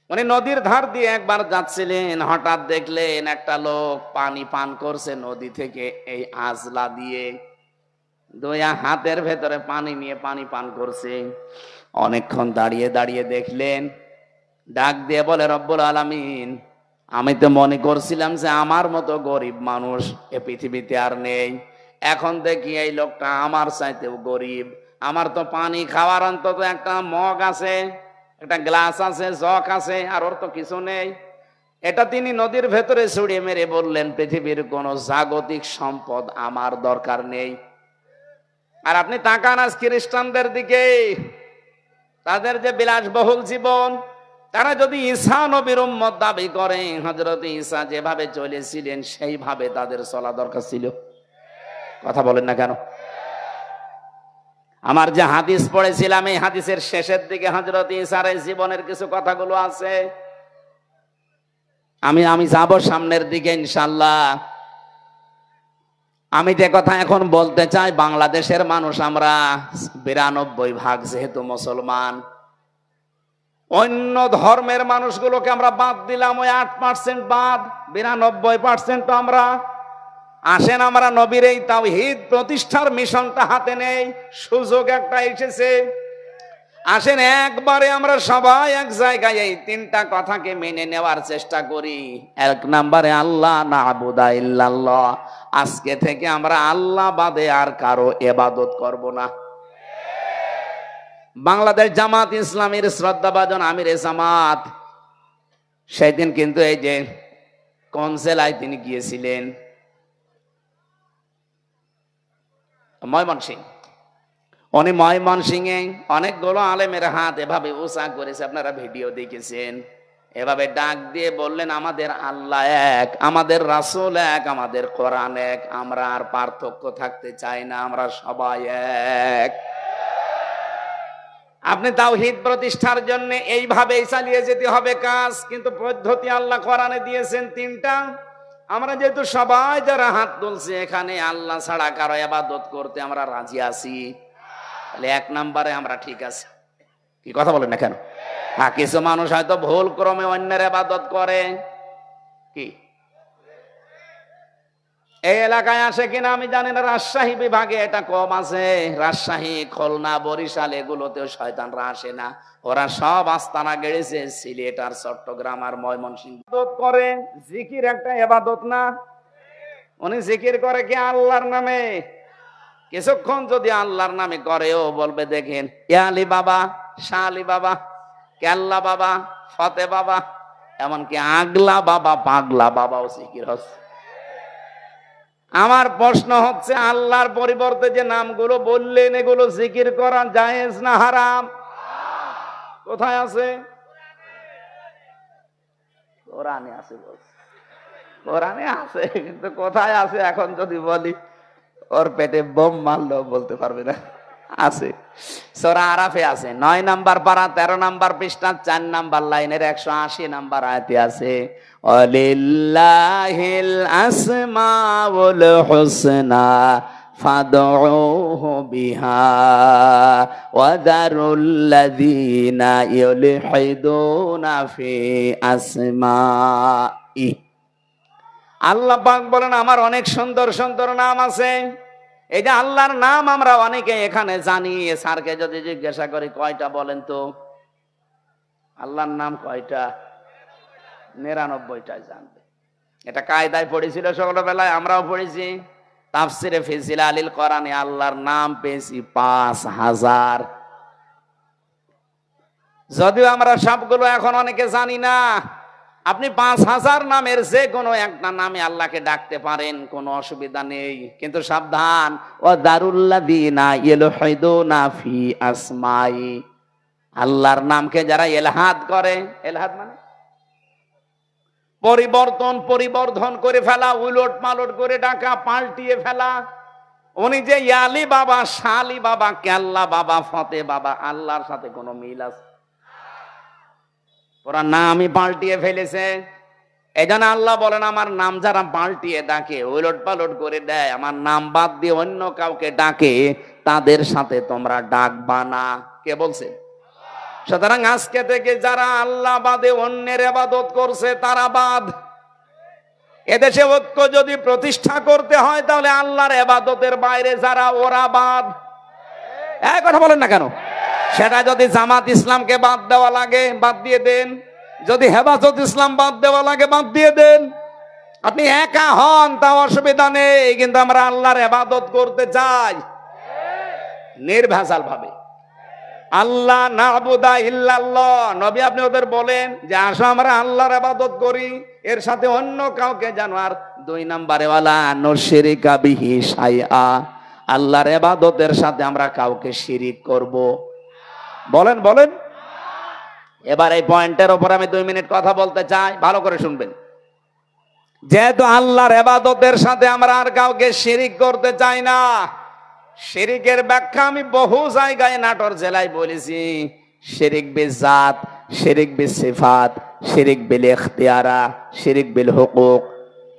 উনি নদীর ধার দিয়ে একবার যাচ্ছিলেন, হঠাৎ দেখলেন একটা লোক পানি পান করছে নদী থেকে এই আজলা দিয়ে, দুই হাতের ভেতরে পানি নিয়ে পানি পান করছে। অনেকক্ষণ দাঁড়িয়ে দাঁড়িয়ে দেখলেন, ডাক দিয়ে বলে, রব্বুল আলামিন, আমি তো মনে করছিলাম যে আমার মতো গরিব মানুষ এ পৃথিবীতে আর নেই, এখন দেখি এই লোকটা আমার চাইতেও গরিব। আমার তো পানি খাওয়ার অন্তত একটা মগ আছে, একটা গ্লাস আছে, জগ আছে, আর ওর তো কিছু নেই। এটা তিনি নদীর ভেতরে ছুড়িয়ে মেরে বললেন, পৃথিবীর কোন জাগতিক সম্পদ আমার দরকার নেই। আর আপনি তাকান আজ খ্রিস্টানদের দিকে, তাদের যে বিলাসবহুল জীবন, তারা যদি ঈসা নবীর উম্মত দাবি করে, হযরত ঈসা যেভাবে চলেছিলেন সেইভাবে তাদের চলা দরকার ছিল। কথা বলেন না কেন? আমার যে হাদিস পড়েছিলাম, এই হাদিসের শেষের দিকে হযরত ঈসার জীবনের কিছু কথাগুলো আছে। আমি যাব সামনের দিকে ইনশাআল্লাহ। আমি যে কথা এখন বলতে চাই, বাংলাদেশের মানুষ আমরা 92% যেহেতু মুসলমান, অন্য ধর্মের মানুষগুলোকে আমরা বাদ দিলাম, ওই 8% বাদ, 92% তো আমরা। আসেন আমরা নবীর এই তাওহীদ প্রতিষ্ঠার মিশনটা হাতে নেই, সুযোগ একটা এসেছে। আসেন একবারে আমরা সবাই এক জায়গায় এই তিনটা কথাকে মেনে নেওয়ার চেষ্টা করি। এক নম্বরে, আল্লাহ না'বুদা ইল্লাল্লাহ, আজকে থেকে আমরা আল্লাহ বাদে আর কারো ইবাদত করব না। বাংলাদেশ জামাত ইসলামীর শ্রদ্ধাভাজন আমির জামাত সেদিন কিন্তু এই যে কনসেলায় তিনি গিয়েছিলেন ময়মনসিংহ, উনি ময়মনসিংহে অনেকগুলো আলেমের হাত এভাবে উঁচা করেছে, আপনারা ভিডিও দেখেছেন। এভাবে ডাক দিয়ে বললেন, আমাদের আল্লাহ এক, আমাদের রাসূল এক, আমাদের কোরআন এক, আমরা আর পার্থক্য থাকতে চাই না, আমরা সবাই এক। আপনি তাওহীদ প্রতিষ্ঠার জন্য এইভাবেই চালিয়ে যেতে হবে কাজ, কিন্তু পদ্ধতি আল্লাহ কোরআনে দিয়েছেন তিনটা। আমরা যেহেতু সবাই যারা হাত তুলছে এখানে আল্লাহ ছাড়া কারো ইবাদত করতে আমরা রাজি আছি, তাহলে এক নম্বরে আমরা ঠিক আছি। কি কথা বলেন না কেন? হ্যাঁ, কিছু মানুষ হয়তো ভুল ক্রমে অন্যের ইবাদত করে। কি এই এলাকায় আসে কিনা আমি জানি না, রাজশাহী বিভাগে এটা কম আছে। রাজশাহী, খুলনা, বরিশাল এগুলোতেও শয়তানরা আসে না, ওরা সব আস্তানা গেড়েছে সিলেট আর চট্টগ্রাম আর ময়মনসিংহ। করে জিকির একটা ইবাদত না? উনি জিকির করে কি আল্লাহর নামে? কিছুক্ষণ যদি আল্লাহর নামে করেও বলবে, দেখেন ইয়া আলী বাবা, শাহ আলী বাবা, কেল্লা বাবা, ফতে বাবা, এমনকি আগলা বাবা, পাগলা বাবাও জিকির হচ্ছে। আমার প্রশ্ন হচ্ছে, আল্লাহর পরিবর্তে যে নামগুলো বললেন এগুলো জিকির করা জায়েজ না হারাম? কোথায় আছে? কোরআনে আছে বলছে, কোরআনে আছে, কিন্তু কোথায় আছে এখন যদি বলি ওর পেটে বোম মারলেও বলতে পারবে না। আছে, সূরা আরাফে আছে, 9 নাম্বার পারা 13 নাম্বার পৃষ্ঠা 4 নাম্বার লাইনের 180 নাম্বার আয়াতে আছে, ওয়ালিল্লাহিল আসমাউল হুসনা ফাদউহু বিহা ওয়া দারুল লাযিনা ইউলহিদুনা ফি আসমাই। আল্লাহ পাক বলেন, আমার অনেক সুন্দর সুন্দর নাম আছে। এই যে আল্লাহর নাম আমরা অনেকে এখানে জানি, স্যারকে যদি জিজ্ঞাসা করি কয়টা বলেন তো, আল্লাহর নাম কয়টা? 99টাই জানবে। এটা কায়দায় পড়েছিল ছোটবেলায়, আমরাও পড়েছি। তাফসিরে ফি জিলালিল কোরআনে আল্লাহর নাম পেয়েছি 5000। যদিও আমরা সবগুলো এখন অনেকে জানি না। আপনি 5000 নামের যে কোনো একটা নামে আল্লাহকে ডাকতে পারেন, কোনো অসুবিধা নেই, কিন্তু সাবধান, ওয়া দারুল্লাযিনা ইউলহিদুনা ফি আসমাই, আল্লাহর নামকে যারা ইলহাদ করে, ইলহাদ মানে পরিবর্ধন করে ফেলা, উলট পালট করে ডাকা, পাল্টিয়ে ফেলা। উনি যে ইয়ালি বাবা, শালি বাবা, কেল্লা বাবা, ফতে বাবা, আল্লাহর সাথে কোনো মিল আছে? ওরা নামই পাল্টিয়ে ফেলেছে। এই জন্য আল্লাহ বলেন, আমার নাম যারা পাল্টিয়ে ডাকে, উলট পালট করে দেয়, আমার নাম বাদ দিয়ে অন্য কাউকে ডাকে, তাদের সাথে তোমরা ডাকবা না। কে বলছে? সুতরাং আজকে থেকে যারা আল্লাহ বাদে অন্যের ইবাদত করছে তারা বাদ। এদেশে ঐক্য যদি প্রতিষ্ঠা করতে হয় তাহলে আল্লাহর ইবাদতের বাইরে যারা ওরা বাদ। এই কথা বলেন না কেন? সেটা যদি জামাত ইসলামকে বাদ দেওয়া লাগে বাদ দিয়ে দেন, যদি হেফাজত ইসলাম বাদ দেওয়া লাগে বাদ দিয়ে দেন। আপনি একা হন তাও অসুবিধা নেই, কিন্তু আমরা আল্লাহর ইবাদত করতে চাই নির্ভেজাল ভাবে। আল্লাহ নাবুদা ইল্লাল্লাহ, নবী আপনি ওদের বলেন যে আসো আমরা আল্লাহর ইবাদত করি, এর সাথে অন্য কাউকে জানো। আর 2 নম্বরে ওয়ালা নুশরিকা বিহি শাইআ, আল্লাহর ইবাদতের সাথে আমরা কাউকে শিরিক করব। বলেন বলেন। এবার এই পয়েন্টের উপর আমি 2 মিনিট কথা বলতে চাই, ভালো করে শুনবেন। যেহেতু আল্লাহর ইবাদতের সাথে আমরা আর কাউকে শিরিক করতে চাই না, শিরিকের ব্যাখ্যা আমি বহু জায়গায় নাটোর জেলায় বলেছি। শিরিক বিজাত, শিরিক বিসিফাত, শিরিক বিল ইখতিয়ারা, শিরিক বিল হুকুক,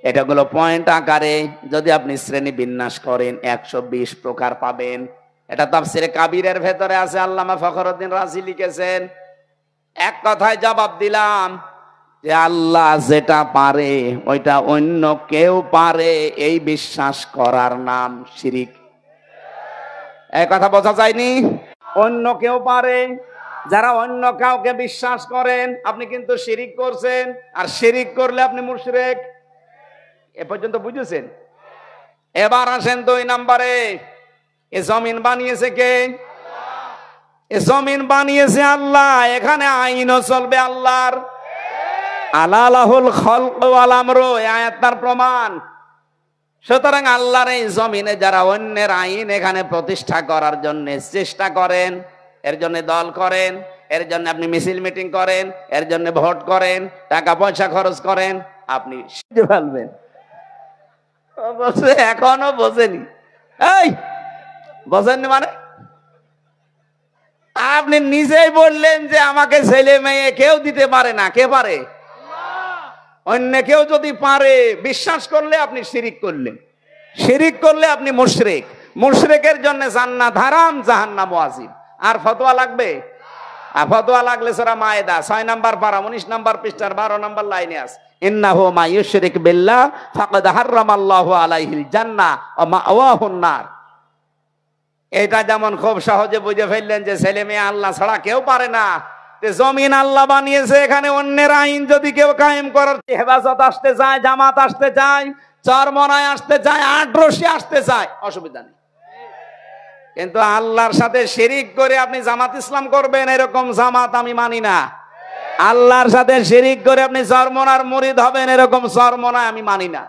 এটাগুলো পয়েন্ট আকারে যদি আপনি শ্রেণী বিন্যাস করেন 120 প্রকার পাবেন। এটা তাফসিরে কাবীরের ভেতরে আছে, আল্লামা ফখরুদ্দিন রাজি লিখেছেন। এক কথায় জবাব দিলাম যে আল্লাহ যেটা পারে ওইটা অন্য কেউ পারে, এই বিশ্বাস করার নাম শিরিক। এই কথা বোঝা যায়নি? অন্য কেউ পারে, যারা অন্য কাউকে বিশ্বাস করেন আপনি কিন্তু শিরিক করছেন, আর শিরিক করলে আপনি মুশরিক। এ পর্যন্ত বুঝেছেন? এবার আসেন 2 নম্বরে। এ জমিন বানিয়েছে কে? এ জমিন বানিয়েছে আল্লাহ, এখানে আইনও চলবে আল্লাহর। আলা লাহুল খালক ওয়াল আমরু, এই আয়াত তার প্রমাণ। সুতরাং আল্লাহর এই জমিনে যারা অন্যের আইন এখানে প্রতিষ্ঠা করার জন্য চেষ্টা করেন, এর জন্য দল করেন, এর জন্য আপনি মিছিল মিটিং করেন, এর জন্য ভোট করেন, টাকা পয়সা খরচ করেন, আপনি শিখতে পারবেন। এখনো বোঝেনি? এই বোঝেননি মানে? আপনি নিজেই বললেন যে আমাকে ছেলে মেয়ে কেউ দিতে পারে না। কে পারে? অন্য কেউ যদি পারে, বিশ্বাস করলে আপনি শিরিক করলেন, শিরিক করলে আপনি মুশরিক। মুশরিকের জন্য জান্নাত হারাম, জাহান্নাম ওয়াজিব। আর ফতোয়া লাগবে? আর ফতোয়া লাগলে সূরা মায়েদা 6 নম্বর পারা 19 নম্বর পৃষ্ঠার 12 নম্বর লাইনে আছে, ইন্নাহু মা ইউশরিক বিল্লাহ ফাকাদ হারামাল্লাহু আলাইহিল জান্নাহ ওয়া মাওয়াহুন নার। এটা যেমন খুব সহজে বুঝে ফেললেন যে ছেলে মেয়ে আল্লাহ ছাড়া কেউ পারে না, জমিন আল্লাহ বানিয়েছে, এখানে অন্যের আইন যদি কেউ কায়েম করার, হেফাজত আসতে চায়, জামাত আসতে চায়, চরমনায় আসতে চায়, আটরশি আসতে চায়, অসুবিধা নেই। কিন্তু আল্লাহর সাথে শিরিক করে আপনি জামাত ইসলাম করবেন, এরকম জামাত আমি মানি না। আল্লাহর সাথে শিরিক করে আপনি চরমনার মুরিদ হবেন, এরকম চরমনায় আমি মানি না।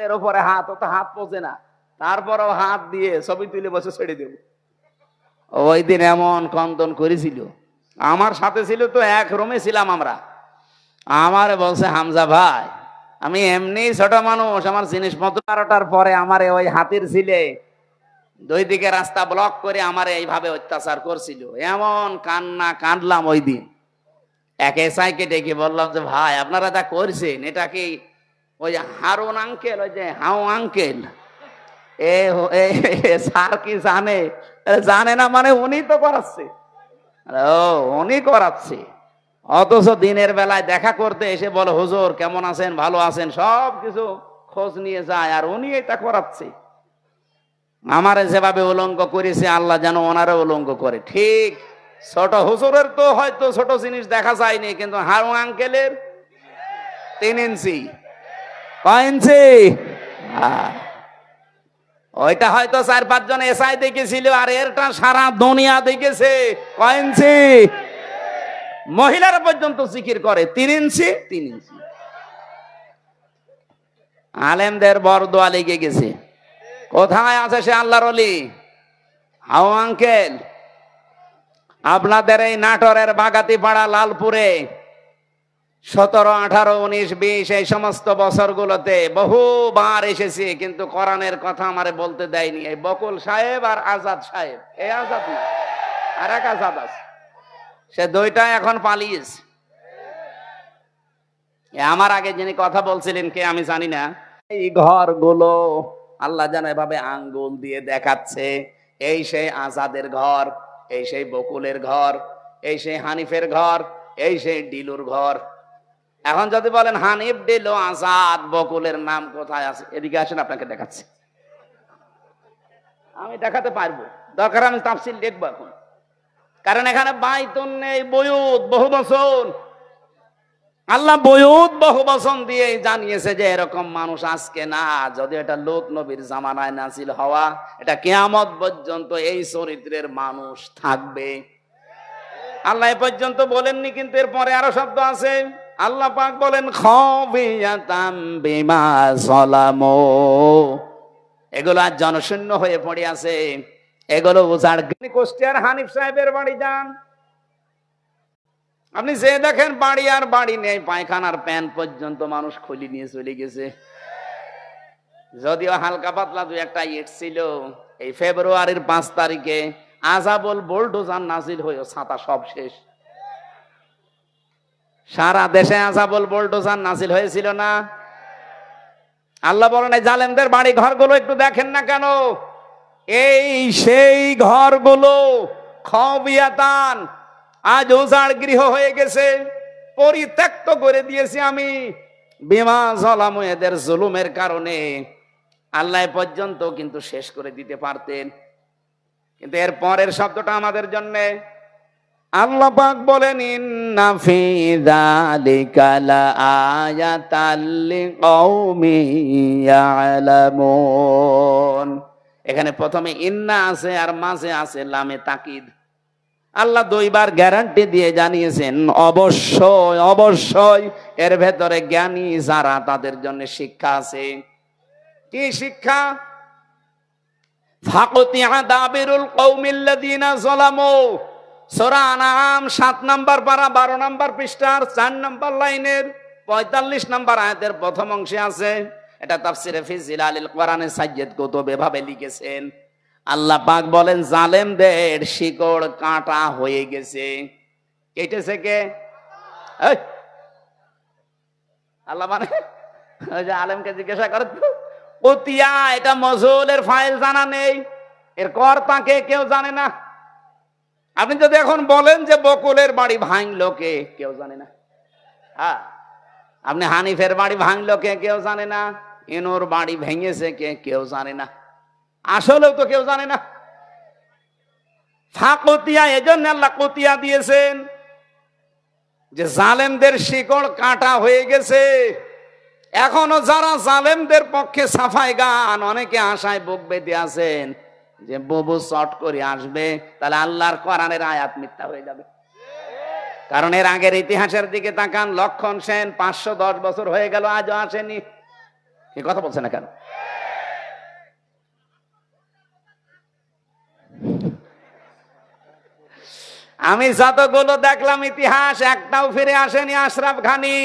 এর উপরে হাত, ও তো হাত পোজে না, তারপরও হাত দিয়ে ছবি তুলে বসে ছেড়ে দেব। ওই দিন এমন কন্দন করেছিল, আমার সাথে ছিল তো, এক রুমে ছিলাম আমরা। আমার বলছে হামজা ভাই, আমি এমনি ছোট মানুষ, আমার জিনিসপত্র 12টার পরে আমার ওই হাতির ছিলে 2 দিকে রাস্তা ব্লক করে আমার এইভাবে অত্যাচার করছিল। এমন কান্না কাঁদলাম ওই দিন। এক এসআইকে ডেকে বললাম যে ভাই আপনারা যা করছেন এটা কি ওই হারুন আঙ্কেল, ওই যে হাউ আঙ্কেল, স্যার কি জানে? জানে না মানে উনি তো করাচ্ছে। ও উনি করাচ্ছে, অথচ দিনের বেলায় দেখা করতে এসে বলে হুজুর কেমন আছেন, ভালো আছেন, সব কিছু খোঁজ নিয়ে যায়, আর উনি এটা করাচ্ছে। আমারে যেভাবে উলঙ্গ করেছে আল্লাহ যেন ওনারও উলঙ্গ করে। ঠিক ছোট হুজুরের তো হয়তো ছোট জিনিস দেখা যায়নি, কিন্তু হারু আঙ্কেলের 3 ইঞ্চি। কয় ইঞ্চি? ওইটা হয়তো 4-5 জন এসআই দেখেছিল, আর এরটা সারা দুনিয়া দেখেছে। কয় ইঞ্চি? মহিলারা পর্যন্ত জিকির করে 3 ইঞ্চি 3 ইঞ্চি। আলেমদের বরদোয়া লেগে গেছে। কোথায় আছে সে আল্লাহর ওলি? হাউ আঙ্কেল আপনাদের এই নাটোরের বাগাতিপাড়া, লালপুরে 17, 18, 19, 20 এই সমস্ত বছরগুলোতে বহুবার এসেছি, কিন্তু কোরআনের কথা আমারে বলতে দেয়নি। এই বকুল সাহেব আর আজাদ সাহেব, এই আজাদ না, আর এক আজাদ আছে, সে 2টা এখন পালিয়েছে। আমার আগে যিনি কথা বলছিলেন কে আমি জানি না। এই ঘরগুলো আল্লাহ যেন এভাবে আঙ্গুল দিয়ে দেখাচ্ছে, এই সেই আজাদের ঘর, এই সেই বকুলের ঘর, এই সেই হানিফের ঘর, এই সেই ডিলুর ঘর। এখন যদি বলেন হানিফ, ডিলু, আসাদ, বকুলের নাম কোথায় আছে, এদিকে আসেন আপনাকে দেখাচ্ছি। আমি দেখাতে পারবো, দরকার আমি তাফসীর দেখবো এখন, কারণ এখানে বাইতুন নেই, বয়ুত, বহু বচন। আল্লাহ বয়ুত বহু বচন দিয়ে জানিয়েছে যে এরকম মানুষ আজকে না, যদি এটা লূত নবীর জামানায় নাজিল হওয়া, এটা কিয়ামত পর্যন্ত এই চরিত্রের মানুষ থাকবে। আল্লাহ এ পর্যন্ত বলেননি, কিন্তু এরপরে আরো শব্দ আছে। আল্লাহ পাক বলেন খাবিয়াতাম বিমা যালামু, এগুলো আজ জনশূন্য হয়ে পড়ে আছে, এগুলো উজাড়। কুষ্টিয়ার হানিফ সাহেবের বাড়ি যান, আপনি যে দেখেন বাড়ি আর বাড়ি নেই, পায়খানার প্যান পর্যন্ত মানুষ খুলি নিয়ে চলে গেছে। যদিও হালকা পাতলা দু একটা ইট ছিল। এই ফেব্রুয়ারির 5 তারিখে আযাবুল বুলডোজার নাজিল হয়ে ছাতা সব শেষ। সারা দেশে আযাবুল বুলডোজার নাজিল হয়েছিল না? আল্লাহ বলেন এই জালেমদের বাড়ি ঘরগুলো একটু দেখেন না কেন? এই সেই ঘরগুলো খাবিয়াতান, আজ উজাড় গৃহ হয়ে গেছে, পরিত্যক্ত করে দিয়েছি আমি, বিমা যালামু, এদের জুলুমের কারণে। আল্লাহ পর্যন্ত কিন্তু শেষ করে দিতে পারতেন, কিন্তু এর পরের শব্দটা আমাদের জন্য। আল্লাহ পাক বলেন ইন্না ফি যালিকা লাআয়াতাল লিকাউমিন ইয়ালামুন। এখানে প্রথমে ইন্না আছে আর মাঝে আছে লামে তাকিদ। আল্লাহ 2 বার গ্যারান্টি দিয়ে জানিয়েছেন অবশ্যই অবশ্যই এর ভেতরে জ্ঞানী যারা, তাদের জন্য শিক্ষা আছে। কি শিক্ষা? ফাকুতিয়া দাবিরুল কওমিল্লাযিনা যালামু, সূরা আনআম 7 নম্বর পারা 12 নম্বর পৃষ্ঠার 4 নম্বর লাইনের 45 নম্বর আয়াতের প্রথম অংশে আছে। এটা তাফসিরে ফি জিলালিল কোরআনে সাইয়্যিদ কুতুব এভাবে লিখেছেন। আল্লাহ পাক বলেন জালেমদের শিকড় কাঁটা হয়ে গেছে। কেটেছে কে? আল্লাহ মানে ওই যে আলেমকে জিজ্ঞাসা করে তো, কুতিয়া এটা মজুলের ফাইল জানা নেই, এর কর্তাকে কেউ জানে না। আপনি যদি এখন বলেন যে বকুলের বাড়ি ভাঙলো কে, কেউ জানে না। হ্যাঁ, আপনি হানিফের বাড়ি ভাঙলো কে, কেউ জানে না। ইনুর বাড়ি ভেঙেছে কে, কেউ জানে না। আসলেও তো কেউ জানে না। ফাকুতিয়া, এজন্য আল্লাহ কুতিয়া দিয়েছেন যে জালেমদের শিকড় কাটা হয়ে গেছে। এখনো যারা জালেমদের পক্ষে সাফাই গান, অনেকে আশায় বুক বেঁধে আছেন যে বুবু চট করে আসবে, তাহলে আল্লাহর কোরআনের আয়াত মিথ্যা হয়ে যাবে। কারণ এর আগের ইতিহাসের দিকে তাকান, লক্ষণ সেন 510 বছর হয়ে গেল, আজও আসেনি। কি কথা বলছে না কেন? আমি যতগুলো দেখলাম ইতিহাস, একটাও ফিরে আসেনি। আশরাফ ঘানি,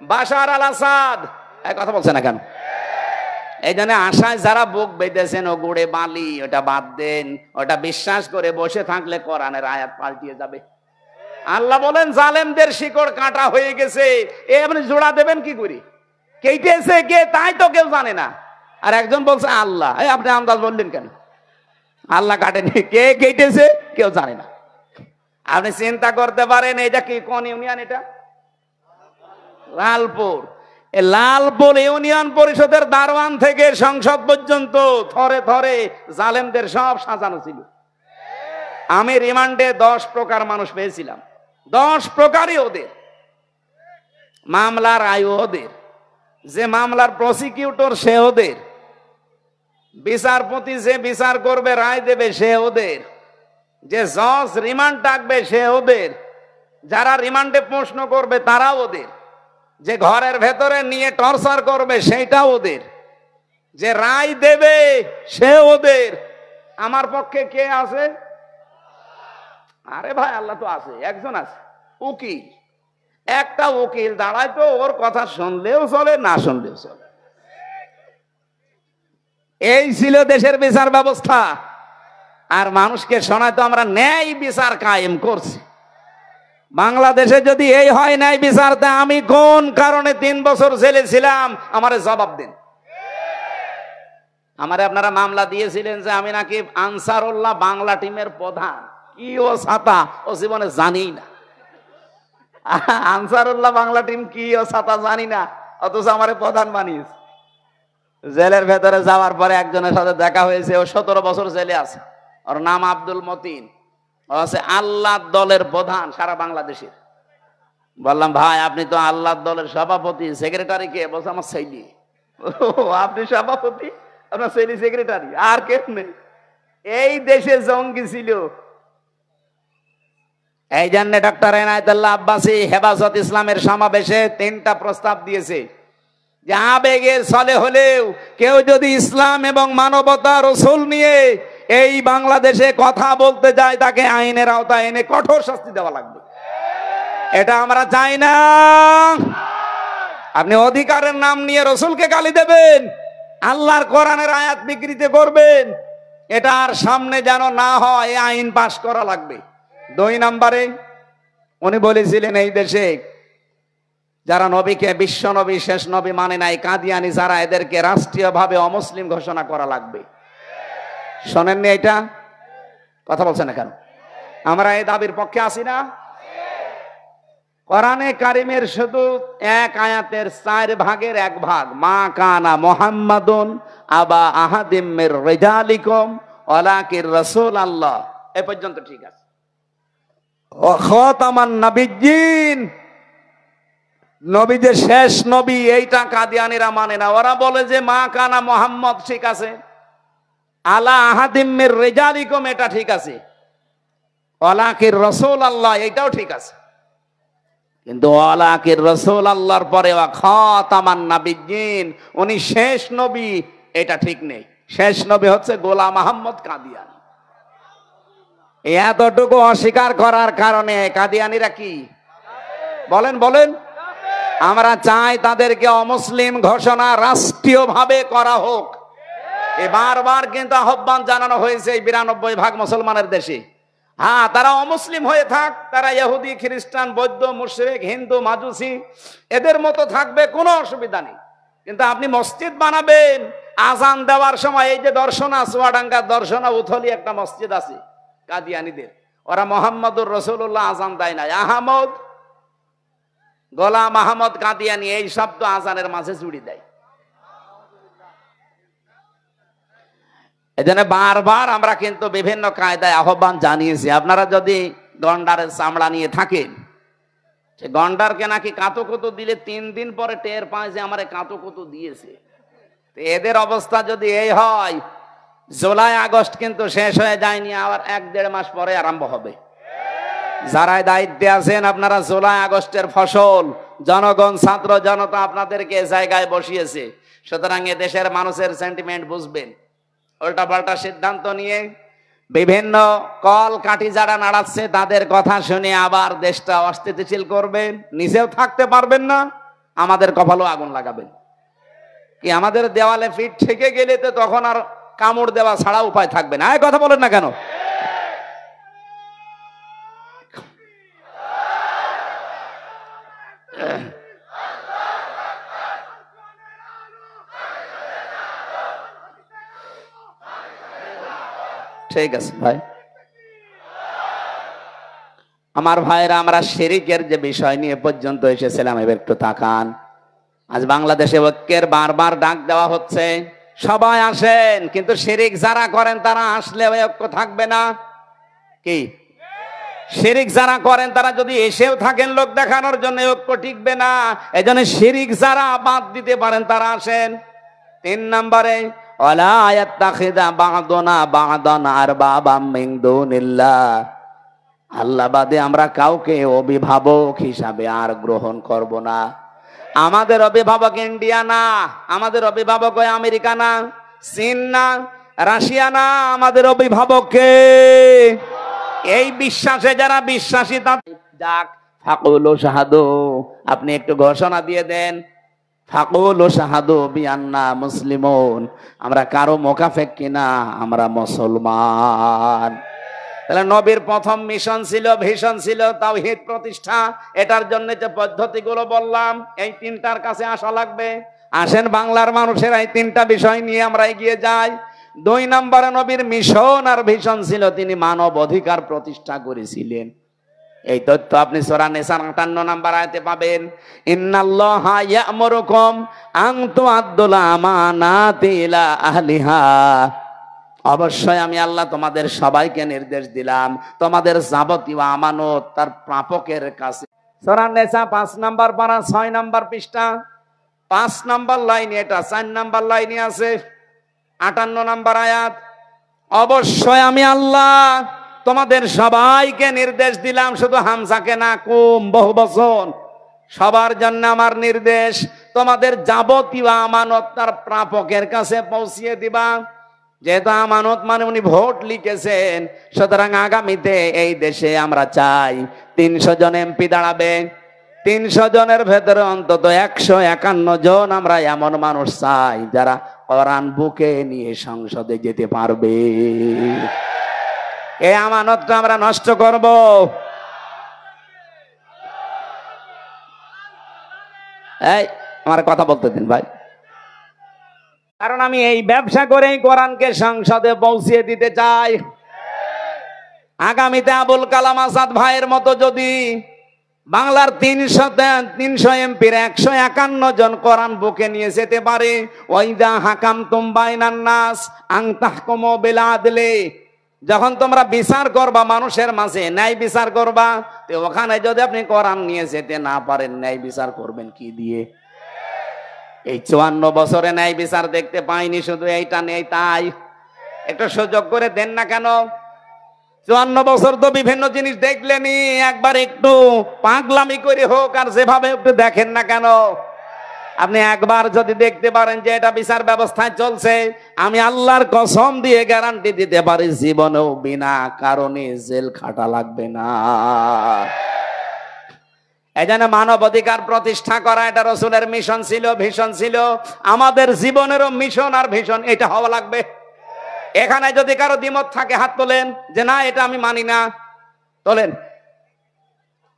বাশার আল আসাদ, কথা বলছে না কেন? এই জন্য আশায় যারা বুক বেঁধেছেন, ও গুড়ে বালি, ওটা বাদ দেন। ওটা বিশ্বাস করে বসে থাকলে কোরআনের আয়াত পাল্টিয়ে যাবে। আল্লাহ বলেন জালেমদের শিকড় কাটা হয়ে গেছে। এ আপনি জোড়া দেবেন কি করে? কেটেছে কে, তাই তো কেউ জানে না। আর একজন বলছে আল্লাহ। আপনি আন্দাজ বললেন কেন? আল্লাহ কাটেনি, কে কেটেছে কেউ জানে না। আপনি চিন্তা করতে পারেন এটা কি, কোন ইউনিয়ন? এটা লালপুর। লালপুর ইউনিয়ন পরিষদের দারোয়ান থেকে সংসদ পর্যন্ত থরে থরে জালেমদের সব সাজানো ছিল। আমি রিমান্ডে 10 প্রকার মানুষ পেয়েছিলাম। 10 প্রকারই ওদের। মামলার আয়ু ওদের, যে মামলার প্রসিকিউটর সে ওদের, বিচারপতি যে বিচার করবে রায় দেবে সে ওদের, যে জজ রিমান্ড ডাকবে সে ওদের, যারা রিমান্ডে প্রশ্ন করবে তারা ওদের, যে ঘরের ভেতরে নিয়ে টর্চার করবে সেইটা ওদের, যে রায় দেবে সে ওদের। আমার পক্ষে কে আছে? আরে ভাই আল্লাহ তো আছে, একজন আছে, উকিল। একটা উকিল দাঁড়ায় তো ওর কথা শুনলেও চলে, না শুনলেও চলে। এই ছিল দেশের বিচার ব্যবস্থা। আর মানুষকে শোনায় তো আমরা ন্যায় বিচার কায়েম করছি। বাংলাদেশে যদি এই হয় ন্যায় বিচার, তা আমি কোন কারণে 3 বছর জেলে ছিলাম আমারে জবাব দিন। আমারে আপনারা মামলা দিয়েছিলেন যে আমি নাকি আনসারুল্লাহ বাংলা টিমের প্রধান। কি ও ছাতা ও জীবনে জানি না। আনসারুল্লাহ বাংলা টিম কি ও ছাতা জানি না, অথচ আমার প্রধান বানিয়েছে। জেলের ভেতরে যাওয়ার পরে একজনের সাথে দেখা হয়েছে, ও 17 বছর জেলে আছে। ওর নাম আব্দুল মতিন, ও আছে আল্লাহর দলের প্রধান সারা বাংলাদেশের। বললাম ভাই আপনি তো আল্লাহর দলের সভাপতি, সেক্রেটারি কে? বলছে আমার ছেলে। আপনি সভাপতি, আপনার ছেলে সেক্রেটারি, আর কেউ নেই। এই দেশে জঙ্গি ছিল। এই জন্য ডক্টর এনায়েতুল্লাহ আব্বাসী হেফাজত ইসলামের সমাবেশে 3টা প্রস্তাব দিয়েছে যে আবেগের ছলে হলেও কেউ যদি ইসলাম এবং মানবতা রসুল নিয়ে এই বাংলাদেশে কথা বলতে যায় তাকে আইনের আওতায় এনে কঠোর শাস্তি দেওয়া লাগবে। এটা আমরা চাই না। আপনি অধিকারের নাম নিয়ে রসুলকে গালি দেবেন, আল্লাহর কোরআনের আয়াত বিকৃতি করবেন, এটা আর সামনে যেন না হয়, আইন পাশ করা লাগবে। 2 নম্বরে উনি বলেছিলেন এই দেশে যারা নবীকে বিশ্ব নবী শেষ নবী মানে নাই, কাদিয়ানি যারা, এদেরকে রাষ্ট্রীয়ভাবে অমুসলিম ঘোষণা করা লাগবে। শোনেননি এটা? কথা বলছেন না কেন? আমরা এই দাবির পক্ষে আছি না? কোরআনে কারিমের শুধু 1 আয়াতের 4 ভাগের 1 ভাগ, মা কানা মুহাম্মাদুন আবা আহাদিম মির রিজালিকুম ওয়ালাকির রাসূলুল্লাহ, এই পর্যন্ত ঠিক আছে। ও খাতামান নবিয়্যিন, নবী যে শেষ নবী, এইটা কাদিয়ানিরা মানে না। ওরা বলে যে মা কানা মুহাম্মদ ঠিক আছে, আলা আহাদিম মির রিজালিকুম এটা ঠিক আছে, ওয়ালাকির রাসূলুল্লাহ এইটাও ঠিক আছে, কিন্তু ওয়ালাকির রাসূলুল্লাহর পরে ওয়া খাতামান নবিয়্যিন, উনি শেষ নবী, এটা ঠিক নেই। শেষ নবী হচ্ছে গোলাম আহমদ কাদিয়ানি। এতটুকু অস্বীকার করার কারণে কাদিয়ানিরা কি বলেন? বলেন। আমরা চাই তাদেরকে অমুসলিম ঘোষণা রাষ্ট্রীয়ভাবে করা হোক। বারবার কিন্তু আহ্বান জানানো হয়েছে এই 92% মুসলমানের দেশে। হ্যাঁ, তারা অমুসলিম হয়ে থাক, তারা ইহুদি, খ্রিস্টান, বৌদ্ধ, মুশরিক, হিন্দু, মাজুসি এদের মতো থাকবে, কোনো অসুবিধা নেই। কিন্তু আপনি মসজিদ বানাবেন, আজান দেওয়ার সময় এই যে দর্শনা, চুয়াডাঙ্গার দর্শনা উথলি একটা মসজিদ আছে কাদিয়ানীদের, ওরা মোহাম্মদুর রাসূলুল্লাহ আজান দেয় না, আহমদ, গোলাম আহমদ কাদিয়ানী এই শব্দ আজানের মাঝে জুড়ে দেয়। এজন্য বারবার আমরা কিন্তু বিভিন্ন কায়দায় আহ্বান জানিয়েছি। আপনারা যদি গন্ডারের চামড়া নিয়ে থাকেন, সে গন্ডারকে নাকি কাঁতুকুতু দিলে 3 দিন পরে টের পায় যে আমার কাঁতুকুতু দিয়েছে। এদের অবস্থা যদি এই হয়, জুলাই আগস্ট কিন্তু শেষ হয়ে যায়নি, আবার 1-1.5 মাস পরে আরম্ভ হবে। যারা দায়িত্বে আছেন আপনারা জুলাই আগস্টের ফসল, জনগণ, ছাত্র জনতা আপনাদেরকে জায়গায় বসিয়েছে। সুতরাং এ দেশের মানুষের সেন্টিমেন্ট বুঝবেন। উল্টাপাল্টা সিদ্ধান্ত নিয়ে বিভিন্ন কল কাঠি যারা নাড়াচ্ছে তাদের কথা শুনে আবার দেশটা অস্থিতিশীল করবেন, নিজেও থাকতে পারবেন না, আমাদের কপালও আগুন লাগাবেন। কি আমাদের দেওয়ালে পিঠ থেকে গেলে তো তখন আর কামড় দেওয়া ছাড়া উপায় থাকবে না। এই কথা বলেন না কেন? ঠিক আছে ভাই। আমার ভাইরা, আমরা শিরকের যে বিষয় নিয়ে পর্যন্ত এসেছিলাম, এবার একটু তাকান। আজ বাংলাদেশে ঐক্যের বারবার ডাক দেওয়া হচ্ছে, সবাই আসেন, কিন্তু শিরক যারা করেন তারা আসলে ঐক্য থাকবে না। কি শিরক যারা করেন তারা যদি এসেও থাকেন লোক দেখানোর জন্য, ঐক্য টিকবে না। এজন্য শিরক যারা বাদ দিতে পারেন তারা আসেন। 3 নম্বরে ওয়ালা ইয়াত্তাখিযা বা'দুনা বা'দান আরবাবাম মিন দুনিল্লাহ, আল্লাহ বাদে আমরা কাউকে অভিভাবক হিসাবে আর গ্রহণ করব না। আমাদের অভিভাবক ইন্ডিয়া না, আমাদের অভিভাবক আমেরিকা না, চীন না, রাশিয়া না, আমাদের অভিভাবক কে? এই বিশ্বাসে যারা বিশ্বাসী যাক, ফাকুলু শাহাদু, আপনি একটু ঘোষণা দিয়ে দেন, ফাকুলু শাহাদু বিআন্না মুসলিমুন, আমরা কারো মোকাফেক কিনা, আমরা মুসলমান। তাহলে নবীর প্রথম মিশন ছিল, ভিশন ছিল তাওহীদ প্রতিষ্ঠা। এটার জন্য যে পদ্ধতিগুলো বললাম, এই 3টার কাছে আসা লাগবে। আসেন বাংলার মানুষের এই 3টা বিষয় নিয়ে আমরা এগিয়ে যাই। 2 নম্বরে নবীর মিশন আর ভিশন ছিল তিনি মানব অধিকার প্রতিষ্ঠা করেছিলেন। এই তথ্য আপনি সূরা নিসার 58 নম্বর আয়াতে পাবেন। ইন্নাল্লাহা ইয়া'মুরুকুম আন তু'আদ্দুল আমানাতি ইলা আহলিহা, অবশ্যই আমি আল্লাহ তোমাদের সবাইকে নির্দেশ দিলাম তোমাদের যাবতীয় আমানত তার প্রাপকের কাছে। সূরা নিসা 5 নম্বর পারা 6 নম্বর পৃষ্ঠা 5 নম্বর লাইনে, এটা 4 নম্বর লাইনে আছে 58 নম্বর আয়াত। অবশ্যই আমি আল্লাহ তোমাদের সবাইকে নির্দেশ দিলাম, শুধু হামজাকে না, কুম বহু বচন, সবার জন্য আমার নির্দেশ, তোমাদের যাবতীয় আমানত তার প্রাপকের কাছে পৌঁছিয়ে দিবা। যেহেতু আমানত মানে উনি ভোট লিখেছেন, সুতরাং আগামীতে এই দেশে আমরা চাই 300 জন এমপি দাঁড়াবে। 300 জনের ভেতরে অন্তত 151 জন আমরা এমন মানুষ চাই যারা কোরআন বুকে নিয়ে সংসদে যেতে পারবে। এই আমানতটা আমরা নষ্ট করব? এই আমার কথা বলতে দিন ভাই, কারণ আমি এই ব্যবসা করেই কোরআনকে সংসদে পৌঁছিয়ে দিতে চাই। আগামীতে আবুল কালাম আজাদ ভাইয়ের মতো যদি বাংলার 300 এমপির 151 জন কোরআন বুকে নিয়ে যেতে পারে, ওয়াইদা হাকামতুম বাইনান নাস আন তাহকুমু বিল আদলি, যখন তোমরা বিচার করবা মানুষের মাঝে ন্যায় বিচার করবা, তো ওখানে যদি আপনি কোরআন নিয়ে যেতে না পারেন, ন্যায় বিচার করবেন কি দিয়ে? এই 54 বছরে ন্যায় বিচার দেখতে পাইনি, শুধু এইটা নেই তাই। একটু সুযোগ করে দেন না কেন? 54 বছর তো বিভিন্ন জিনিস দেখলেনি, একবার একটু পাগলামি করে হোক আর যেভাবে একটু দেখেন না কেন? আপনি একবার যদি দেখতে পারেন যে এটা বিচার ব্যবস্থায় চলছে, আমি আল্লাহর কসম দিয়ে গ্যারান্টি দিতে পারি জীবনেও বিনা কারণে জেল খাটা লাগবে না। এজন্য মানব অধিকার প্রতিষ্ঠা করা এটা রাসূলের মিশন ছিল, ভিশন ছিল। আমাদের জীবনেরও মিশন আর ভিশন এটা হওয়া লাগবে। এখানে যদি কারো দ্বিমত থাকে হাত তোলেন, যে না এটা আমি মানি না, তোলেন।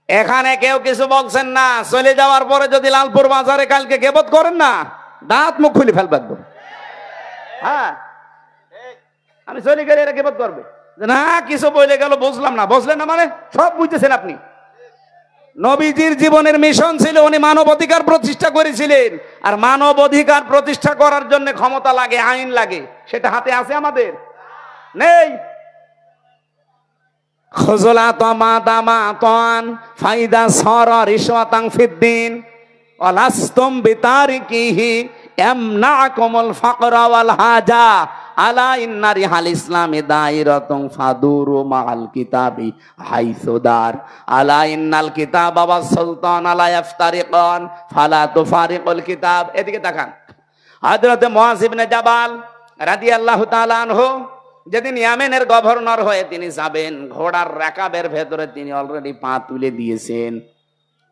এখানে কেউ কিছু বলছেন না, চলে যাওয়ার পরে যদি লালপুর বাজারে কালকে গিবত করেন না, দাঁত মুখ খুলে ফেলবে একদম। হ্যাঁ, আমি চলে গেলে এরা গিবত করবে, না কিছু বলে গেল বুঝলাম না, বুঝলেন না মানে সব বুঝতেছেন আপনি। নবীজির জীবনের মিশন ছিল উনি মানব অধিকার প্রতিষ্ঠা করেছিলেন, আর মানব অধিকার প্রতিষ্ঠা করার জন্য ক্ষমতা লাগে, আইন লাগে, সেটা হাতে আছে আমাদের? নেই। খুজলাত মাদামাতান ফাইদা সারা রিশওয়াতান ফিদ্দিন ওয়ালাস্তুম বিতারিকিহি ইয়ামনাকুমুল ফাকরা ওয়াল হাজা আলা ইন্না রিহাল ইসলামি দাইরাতুন ফাদুরু মাআল কিতাবি হাইসুদার আলা ইন্নাল কিতাবা ওয়াস সুলতান লা ইফতারিকান ফালা তুফারিকুল কিতাব। এদিকে তাকান। হযরত মুআয ইবনে জাবাল রাদিয়াল্লাহু তাআলা আনহু যেদিন ইয়ামেনের গভর্নর হয়ে তিনি যাবেন, ঘোড়ার রাকাবের ভেতরে তিনি অলরেডি পা তুলে দিয়েছেন।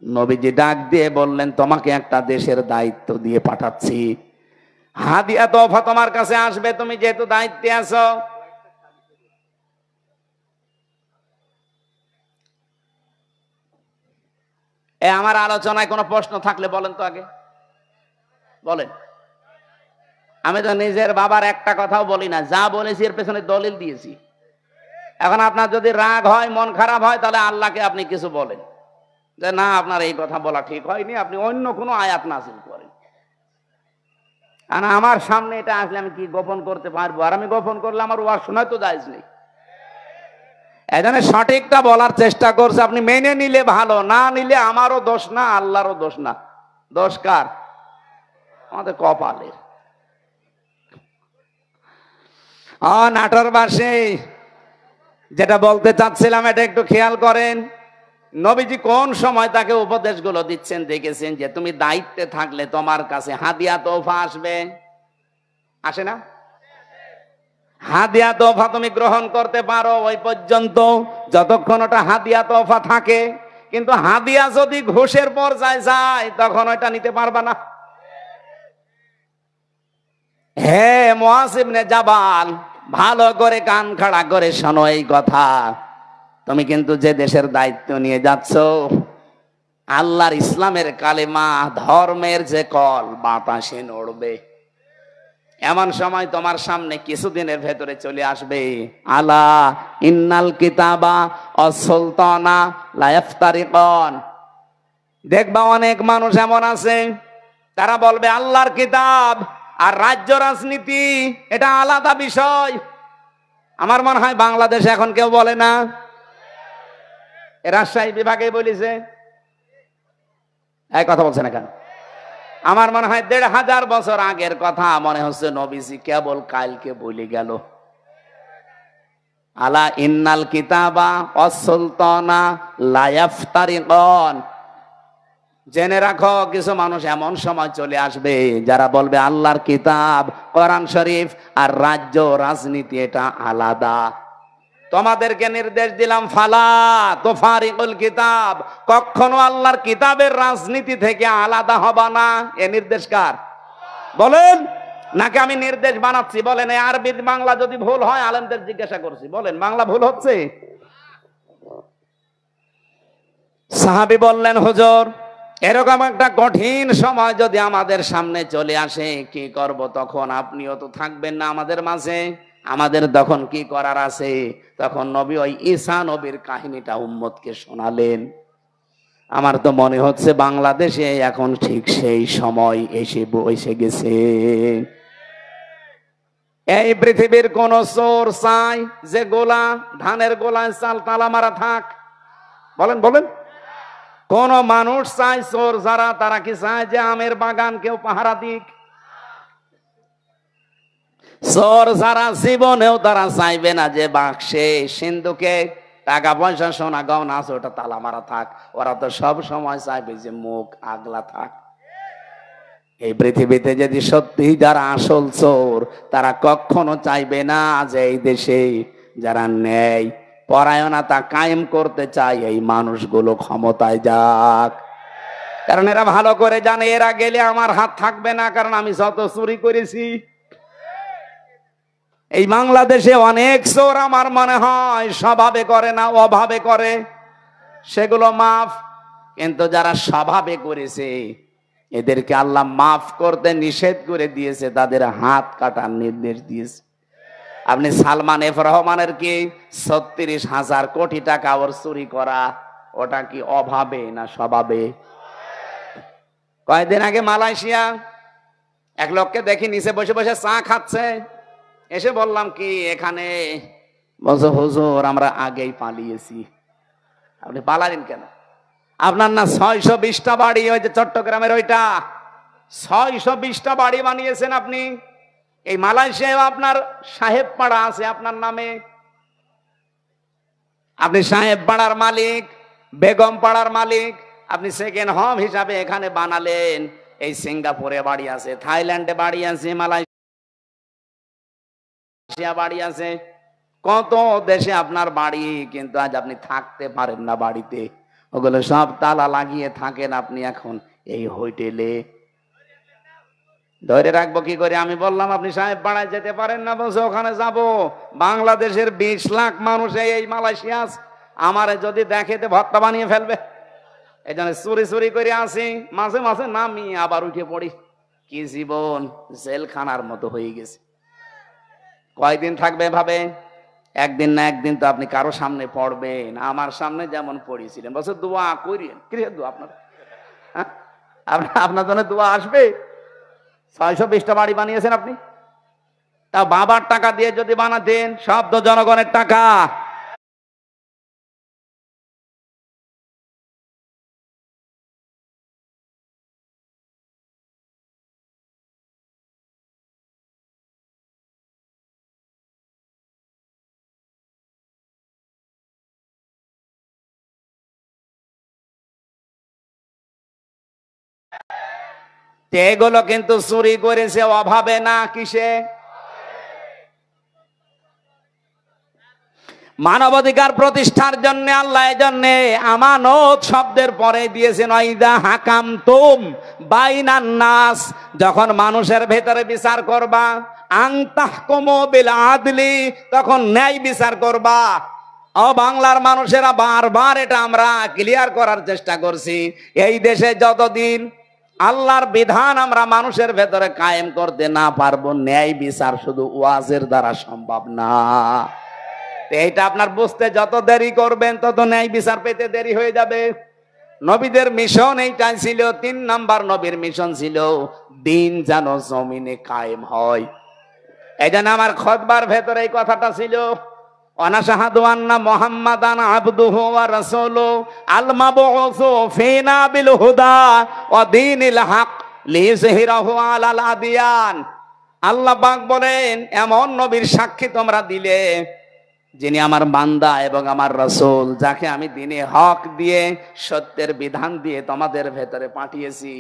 নবীজি ডাক দিয়ে বললেন, তোমাকে একটা দেশের দায়িত্ব দিয়ে পাঠাচ্ছি, হাদিয়া তোফা তোমার কাছে আসবে, তুমি যেহেতু দায়িত্বে আছো। আমার আলোচনায় কোনো প্রশ্ন থাকলে বলেন তো, আগে বলেন। আমি তো নিজের বাবার একটা কথাও বলি না, যা বলেছি এর পেছনে দলিল দিয়েছি। এখন আপনার যদি রাগ হয়, মন খারাপ হয়, তাহলে আল্লাহকে আপনি কিছু বলেন যে না আপনার এই কথা বলা ঠিক হয়নি, আপনি অন্য কোনো আয়াত নাযিল করেন। আর আমার সামনে এটা আসলে আমি কি গোপন করতে পারবো? আর আমি গোপন করলে আমার ওয়াজ শোনায় তো জায়েজ নেই। এজন্য সঠিকটা বলার চেষ্টা করছে, আপনি মেনে নিলে ভালো, না নিলে আমারও দোষ না, আল্লাহরও দোষ না। দোষ কার? আমাদের কপালের। নাটোর বাসী যেটা বলতে চাচ্ছিলাম এটা একটু খেয়াল করেন। নবীজি কোন সময় তাকে উপদেশগুলো দিচ্ছেন দেখেছেন, যে তুমি দায়িত্বে থাকলে তোমার কাছে হাদিয়া তোফা আসবে, আসে না? হাদিয়া তোফা তুমি গ্রহণ করতে পারো ওই পর্যন্ত যতক্ষণ ওটা হাদিয়া তোফা থাকে, কিন্তু হাদিয়া যদি ঘুষের পর্যায়ে যায় তখন ওইটা নিতে পারবা না। হে মুআয ইবনে জাবাল, ভালো করে কান খাড়া করে শোনো এই কথা। তুমি কিন্তু যে দেশের দায়িত্ব নিয়ে যাচ্ছ, আল্লাহর ইসলামের কালেমা, ধর্মের যে কল বাতাসে নড়বে। এমন সময় তোমার সামনে কিছুদিনের ভেতরে চলে আসবে, আলা ইন্নাল কিতাবা অসুলতানা লা ইফতারিকান। দেখবা অনেক মানুষ এমন আছে, তারা বলবে আল্লাহর কিতাব আর রাজ্য রাজনীতি এটা আলাদা বিষয়। আমার মনে হয় বাংলাদেশে এখন কেউ বলে না। রাজশাহী বিভাগে বলেছে, এই কথা বলছে না কেন? আমার মনে হয় ১৫০০ বছর আগের কথা মনে হচ্ছে নবীজি কেবল কালকে বলে গেল। আলা ইন্নাল কিতাবা অসুলতানা লা ইফতারিকান। জেনে রাখো, কিছু মানুষ এমন সময় চলে আসবে যারা বলবে আল্লাহর কিতাব, কোরআন শরীফ আর রাজ্য রাজনীতি এটা আলাদা। তোমাদেরকে নির্দেশ দিলাম, ফালা তুফারিকুল কিতাব, কখনো আল্লাহর কিতাবের রাজনীতি থেকে আলাদা হবা না। এ নির্দেশ কার বলেন? নাকি আমি নির্দেশ বানাচ্ছি? বলেন। এই আরবি বাংলা যদি ভুল হয় আলেমদের জিজ্ঞাসা করছি, বলেন বাংলা ভুল হচ্ছে? সাহাবী বললেন, হুজুর এরকম একটা কঠিন সময় যদি আমাদের সামনে চলে আসে কি করব তখন? আপনিও তো থাকবেন না আমাদের মাঝে, আমাদের তখন কি করার আছে? তখন নবী ওই ঈসা নবীর কাহিনীটা উম্মতকে শোনালেন। আমার তো মনে হচ্ছে বাংলাদেশে এখন ঠিক সেই সময় এসে গেছে। এই পৃথিবীর কোন চোর চাই যে গোলা ধানের গোলায় চাল তালা মারা থাক? বলেন বলেন। কোন মানুষ চায় চোর যারা, তারা কি চায় যে আমের বাগান কেউ পাহারা দিক? চোর যারা জীবনেও তারা চাইবে না যে বাক্সে সিন্ধুকে টাকা পয়সা সোনা গহনা আছে ওটা তালা মারা থাক। ওরা তো সব সময় চাইবে যে মুখ আগলা থাক। এই পৃথিবীতে যদি সত্যি যারা আসল চোর, তারা কখনো চাইবে না যে এই দেশে যারা ন্যায় পরায়ণতা কায়েম করতে চায় এই মানুষগুলো ক্ষমতায় যাক। কারণ এরা ভালো করে জানে এরা গেলে আমার হাত থাকবে না, কারণ আমি যত চুরি করেছি। এই বাংলাদেশে অনেক চোর আমার মনে হয় স্বভাবে করে না, অভাবে করে, সেগুলো মাফ। কিন্তু যারা স্বভাবে করেছে এদেরকে আল্লাহ মাফ করতে নিষেধ করে দিয়েছে, তাদের হাত কাটার নির্দেশ দিয়েছে। আপনি সালমান এফ রহমানের কি ৩৬,০০০ কোটি টাকা ওর চুরি করা, ওটা কি অভাবে না স্বভাবে? কয়েকদিন আগে মালয়েশিয়া এক লোককে দেখি নিচে বসে বসে চা খাচ্ছে। এসে বললাম কি এখানে? বলছে হুজুর আমরা আগেই পালিয়েছি। আপনি পালালেন কেন? আপনার না ৬২০টা বাড়ি, ওই যে চট্টগ্রামের ওইটা ৬২০টা বাড়ি বানিয়েছেন আপনি। এই মালয়েশিয়ায় আপনার সাহেব পাড়া আছে আপনার নামে। আপনি সাহেব পাড়ার মালিক, বেগম পাড়ার মালিক। আপনি সেকেন্ড হোম হিসাবে এখানে বানালেন। এই সিঙ্গাপুরে বাড়ি আছে, থাইল্যান্ডে বাড়ি আছে, মালয়েশিয়া বাড়ি আছে, কত দেশে আপনার বাড়ি, কিন্তু আজ আপনি থাকতে পারেন না বাড়িতে। ওগুলো সব তালা লাগিয়ে থাকেন আপনি এখন এই হোটেলে। ধরে রাখবো কি করে? আমি বললাম আপনি সাহেব পাড়ায় যেতে পারেন না, বলছে ওখানে যাব। বাংলাদেশের ২০ লাখ মানুষ এই মালয়েশিয়া, আমারে যদি দেখে তো ভর্তা বানিয়ে ফেলবে। এই জন্য চুরি চুরি করে আসি, মাঝে মাঝে নামি আবার উঠে পড়ি। কি জীবন জেলখানার মতো হয়ে গেছে। কয়দিন থাকবে ভাবে? একদিন না একদিন তো আপনি কারো সামনে পড়বেন। আমার সামনে যেমন পড়েছিলেন, বলছে দোয়া করিয়েন। কি দোয়া আপনার? আপনার জন্য দোয়া আসবে? ৬২০টা বাড়ি বানিয়েছেন আপনি, তা বাবার টাকা দিয়ে যদি বানাতেন, সব তো জনগণের টাকা। এগুলো কিন্তু চুরি করেছে অভাবে না, কিসে? মানবাধিকার প্রতিষ্ঠার জন্য আল্লাহ জন্য আমানত শব্দের পরে দিয়েছেন ওয়াইদা হাকামতুম বাইনান নাস, যখন মানুষের ভেতরে বিচার করবা, আন তাহকুমু বিল আদলি, তখন ন্যায় বিচার করবা। ও বাংলার মানুষেরা বারবার এটা আমরা ক্লিয়ার করার চেষ্টা করছি। এই দেশে যতদিন আল্লাহর বিধান আমরা মানুষের ভেতরে কায়েম করতে না পারবো, ন্যায় বিচার শুধু ওয়াজের দ্বারা সম্ভব না। এইটা আপনার বুঝতে যত দেরি করবেন তত ন্যায় বিচার পেতে দেরি হয়ে যাবে। নবীদের মিশন এইটাই ছিল। 3 নাম্বার নবীর মিশন ছিল দিন যেন জমিনে কায়েম হয়। এই জন্য আমার খুতবার ভেতরে এই কথাটা ছিল, অনাশাহাদু আন্না মুহাম্মাদান আবদুহু ওয়া রাসূলুহু আল মাবউসু ফিনা বিল হুদা ওয়া দীনিল হক লিইয়ুযহিরাহু আলাল আদিয়ান। আল্লাহ পাক বলেন, এমন নবীর সাক্ষী তোমরা দিলে যিনি আমার বান্দা এবং আমার রাসূল, যাকে আমি দ্বীনে হক দিয়ে সত্যের বিধান দিয়ে তোমাদের ভেতরে পাঠিয়েছি।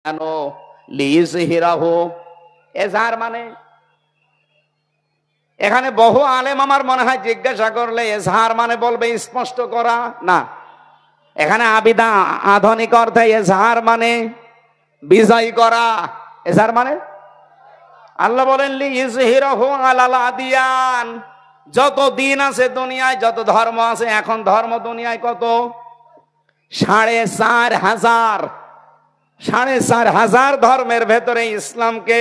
কেন লিইয়ুযহিরাহু, এজাহার মানে এখানে বহু আলেম আমার মনে হয় জিজ্ঞাসা করলে এজহার মানে বলবে স্পষ্ট করা, না। এখানে আবিদা আধুনিক অর্থে এজহার মানে বিজয় করা। এজহার মানে আল্লাহ বলেন লিইয়ুযহিরাহু আলাল আদিয়ান, যত দিন আছে দুনিয়ায়, যত ধর্ম আছে, এখন ধর্ম দুনিয়ায় কত? 4,500। 4,500 ধর্মের ভেতরে ইসলামকে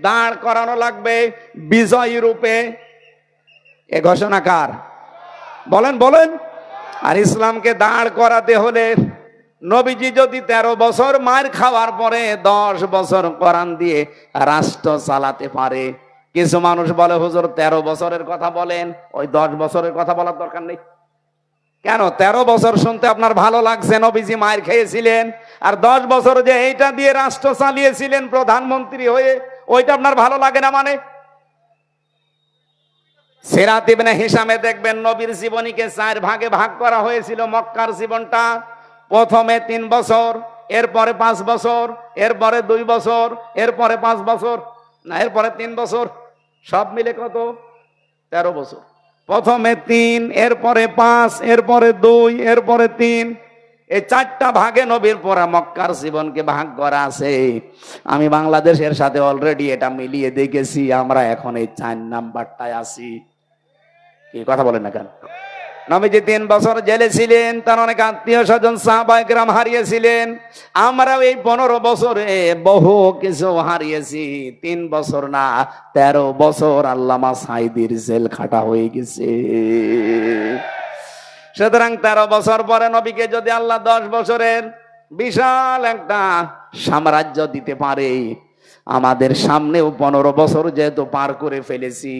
দাঁড় করানো লাগবে বিজয়ী রূপে। এ ঘোষণা কার? বলেন বলেন। আর ইসলামকে দাঁড় করাতে হলে নবীজি যদি 13 বছর মার খাওয়ার পরে 10 বছর কোরআন দিয়ে রাষ্ট্র চালাতে পারে। কিছু মানুষ বলে হুজুর 13 বছরের কথা বলেন, ওই 10 বছরের কথা বলার দরকার নেই। কেন 13 বছর শুনতে আপনার ভালো লাগছে? নবীজি মায়ের খেয়েছিলেন। আর 10 বছর যে এইটা দিয়ে রাষ্ট্র চালিয়েছিলেন প্রধানমন্ত্রী হয়ে, ওইটা আপনার ভালো লাগে না মানে? সিরাত ইবনে হিশামে দেখবেন নবীর জীবনীকে 4 ভাগে ভাগ করা হয়েছিল। মক্কার জীবনটা প্রথমে 3 বছর, এরপরে 5 বছর, এরপরে 2 বছর, এরপরে 5 বছর, না এরপরে 3 বছর, সব মিলে কত? 13 বছর। প্রথমে 3, এরপরে 5, এরপরে 2, এরপরে 3, এই 4টা ভাগে নবীর পরা মক্কার জীবনকে ভাগ করা আছে। আমি বাংলাদেশের সাথে অলরেডি এটা মিলিয়ে দেখেছি, আমরা এখন এই 4 নাম্বারটায় আছি। কি কথা বলেন না কেন? নবীজি 3 বছর জেলে ছিলেন, তার অনেক আত্মীয় স্বজন সাহাবায়ে কেরাম হারিয়েছিলেন। আমরাও এই 15 বছরে বহু কিছু হারিয়েছি। 3 বছর না 13 বছর আল্লামা সাঈদীর জেল খাটা হয়ে গেছে। সুতরাং 13 বছর পরে নবীকে যদি আল্লাহ 10 বছরের বিশাল একটা সাম্রাজ্য দিতে পারে, আমাদের সামনেও 15 বছর যেহেতু পার করে ফেলেছি,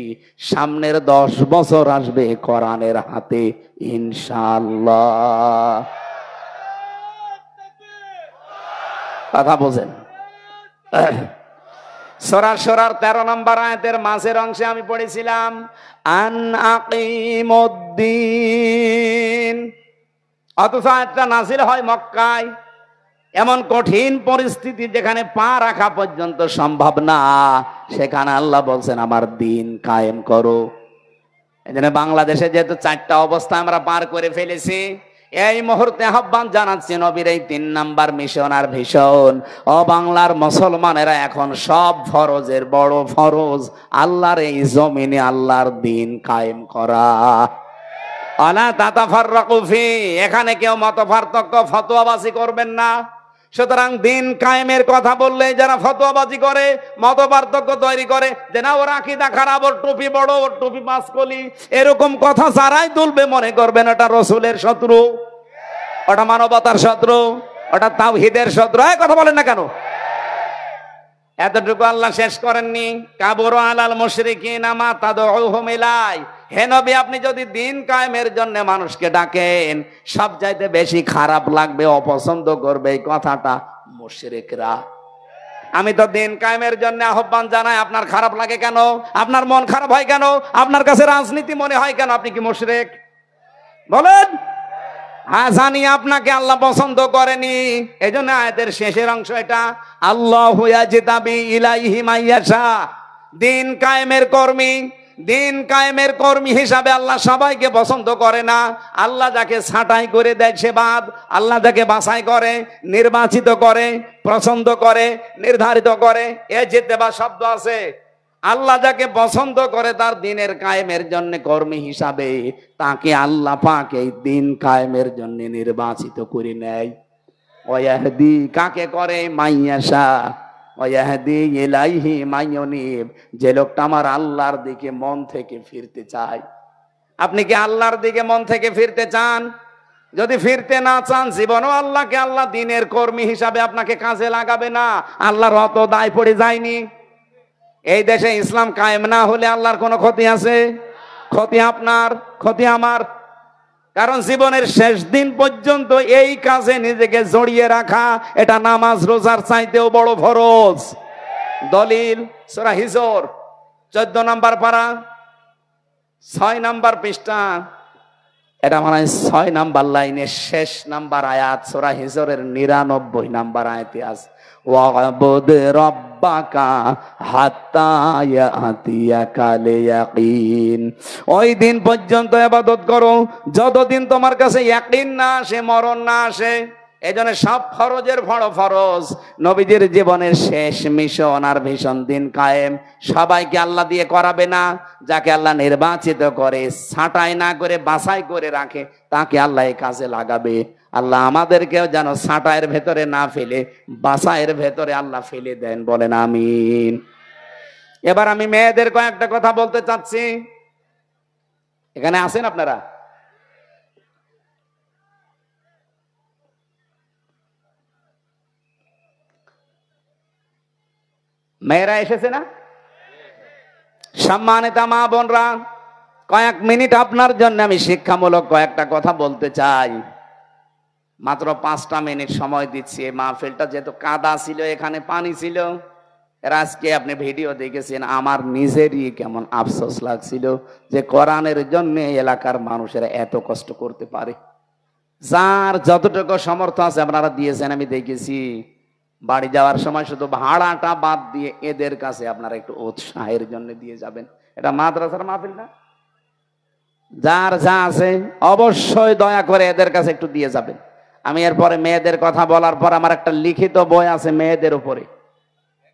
সামনের 10 বছর আসবে কোরআনের হাতে ইনশাআল্লাহ। কথা বোঝেন? সূরা সূরার 13 নম্বর আয়াতের মাঝের অংশে আমি পড়েছিলাম আন আকিমুদ্দিন। অথচ আয়াতটা নাযিল হয় মক্কায়, এমন কঠিন পরিস্থিতি যেখানে পা রাখা পর্যন্ত সম্ভব না, সেখানে আল্লাহ বলছেন আমার দিন কায়েম করো। এই জন্য বাংলাদেশে যেহেতু 4টা অবস্থা আমরা পার করে ফেলেছি, এই মুহূর্তে আহ্বান জানাচ্ছি নবীর এই 3 নাম্বার মিশন আর ভীষণ। ও বাংলার মুসলমানেরা, এখন সব ফরজের বড় ফরজ আল্লাহর এই জমিনে আল্লাহর দিন কায়েম করা। আলা তাতাফাররাকু ফি, এখানে কেউ মত পার্থক্য ফতোয়াবাজি করবেন না। সুতরাং দিন কায়েমের কথা বললে যারা ফতোয়াবাজি করে, মত পার্থক্য তৈরি করে, যে না ওর আকীদা খারাপ, ওর টুপি বড়, ওর টুপি পাঁচকলি, এরকম কথা যারাই তুলবে মনে করবেন ওটা রাসূলের শত্রু, ওটা মানবতার শত্রু, ওটা তাওহীদের শত্রু। এই কথা বলেন না কেন? এতটুকু আল্লাহ শেষ করেননি, কাবুরু আলাল মুশরিকিনা মা তাদউহুম ইলাই। হে নবী, আপনি যদি দিন কায়েমের জন্য মানুষকে ডাকেন, সবচাইতে বেশি খারাপ লাগবে, অপছন্দ করবে এই কথাটা মুশরিকরা। আমি তো দিন কায়েমের জন্য আহ্বান জানাই, আপনার খারাপ লাগে কেন? আপনার মন খারাপ হয় কেন? আপনার কাছে রাজনীতি মনে হয় কেন? আপনি কি মুশরিক? বলেন। হ্যাঁ, জানি আপনাকে আল্লাহ পছন্দ করেনি। এই জন্য আয়াতের শেষের অংশ এটা, আল্লাহু ইয়াজতাবি ইলাইহি মাইয়াশা। দিন কায়েমের কর্মী দিন কায়েমের কর্মী হিসাবে আল্লাহ সবাইকে পছন্দ করে না। আল্লাহ যাকে ছাঁটাই করে দেয় সে বাদ, আল্লাহ যাকে বাছাই করে, নির্বাচিত করে, পছন্দ করে, নির্ধারিত করে, এ যেতে বা শব্দ আছে। আল্লাহ যাকে পছন্দ করে তার দিনের কায়েমের জন্য কর্মী হিসাবে, তাকে আল্লাহ পাক এই দিন কায়েমের জন্য নির্বাচিত করে নেয়। ওয়াহদি কাকে করে? মাইয়াশা ওয়াহদি ইলাইহি মাইয়ুনিব, যে লোকটা আমার আল্লাহর দিকে মন থেকে ফিরতে চায়। আপনি কি আল্লাহর দিকে মন থেকে ফিরতে চান? যদি ফিরতে না চান, জীবনও আল্লাহকে আল্লাহ দিনের কর্মী হিসাবে আপনাকে কাজে লাগাবে না। আল্লাহর অত দায় পড়ে যায়নি। এই দেশে ইসলাম কায়েম না হলে আল্লাহর কোনো ক্ষতি আছে? ক্ষতি আপনার, ক্ষতি আমার। কারণ জীবনের শেষ দিন পর্যন্ত এই কাজে নিজেকে জড়িয়ে রাখা, এটা নামাজ রোজার চাইতেও বড় ফরজ। দলিল সূরা হিজর 14 নম্বর পারা 6 নম্বর পৃষ্ঠা, এটা মানে 6 নম্বর লাইনের শেষ নাম্বার আয়াত, সূরা হিজরের 99 নম্বর আয়াতে আছে, ওয়াবুদ রাব্বাকা হাত্তা ইয়াতিয়াকাল ইয়াকিন। ওই দিন পর্যন্ত ইবাদত করো যতদিন তোমার কাছে ইয়াকিন না আসে, মরণ না আসে। এজন্য সব ফরজের বড় ফরজ। নবীজির জীবনের শেষ মিশন আর ভীষণ দিন কায়েম সবাইকে আল্লাহ দিয়ে করাবে না। যাকে আল্লাহ নির্বাচিত করে, ছাঁটাই না করে বাছাই করে রাখে, তাকে আল্লাহ এই কাজে লাগাবে। আল্লাহ আমাদেরকেও যেন ছাঁটাইয়ের ভেতরে না ফেলে বাছাইয়ের ভেতরে আল্লাহ ফেলে দেন, বলেন আমিন। এবার আমি মেয়েদের কয়েকটা কথা বলতে চাচ্ছি। এখানে আছেন আপনারা? মেয়েরা এসেছে না? সম্মানিতা মা বোনরা, কয়েক মিনিট আপনার জন্য আমি শিক্ষামূলক কয়েকটা কথা বলতে চাই। মাত্র 5টা মিনিট সময় দিচ্ছি। এই মাহফিলটা যেহেতু কাদা ছিল, এখানে পানি ছিল, এর আজকে আপনি ভিডিও দেখেছেন, আমার নিজেরই কেমন আফসোস লাগছিল যে কোরআনের জন্য এলাকার মানুষেরা এত কষ্ট করতে পারে। যার যতটুকু সামর্থ্য আছে আপনারা দিয়েছেন, আমি দেখেছি। বাড়ি যাওয়ার সময় শুধু ভাড়াটা বাদ দিয়ে এদের কাছে আপনারা একটু উৎসাহের জন্য দিয়ে যাবেন। এটা মাদ্রাসার মাহফিল না? যার যা আছে অবশ্যই দয়া করে এদের কাছে একটু দিয়ে যাবেন। আমি এরপরে মেয়েদের কথা বলার পর আমার একটা লিখিত বই আছে মেয়েদের উপরে।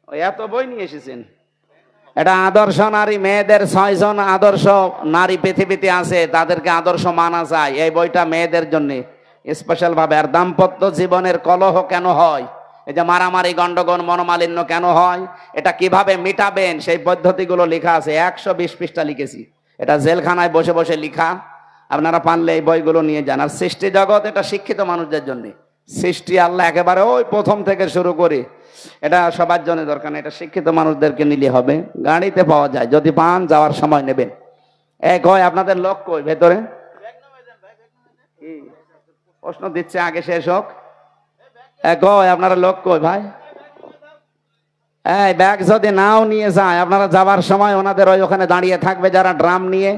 ওই এত বই নিয়ে এসেছেন। এটা আদর্শ নারী, মেয়েদের 6 জন আদর্শ নারী পৃথিবীতে আছে, তাদেরকে আদর্শ মানা যায়। এই বইটা মেয়েদের জন্য স্পেশাল ভাবে। আর দাম্পত্য জীবনের কলহ কেন হয়, এই যে মারামারি, গন্ডগোল, মনোমালিন্য কেন হয়, এটা কিভাবে মিটাবেন, সেই পদ্ধতিগুলো লেখা আছে। 120 পৃষ্ঠা লিখেছি। এটা জেলখানায় বসে বসে লিখা। আপনারা পারলে এই বইগুলো নিয়ে যান। আর সৃষ্টি জগৎ, এটা শিক্ষিত মানুষদের জন্য। সৃষ্টি আল্লাহ একেবারে ওই প্রথম থেকে শুরু করে, এটা সবার জন্য দরকার না, এটা শিক্ষিত মানুষদেরকে নিলে হবে। গাড়িতে পাওয়া যায়, যদি পান যাওয়ার সময় নেবেন। এক হয় আপনাদের লোক কই ভেতরে? প্রশ্ন দিচ্ছে, আগে শেষ হোক। এক হয় আপনারা লোক কই ভাই? এই ব্যাগ যদি নাও নিয়ে যায়, আপনারা যাবার সময় ওনাদের ওখানে দাঁড়িয়ে থাকবে যারা ড্রাম নিয়ে,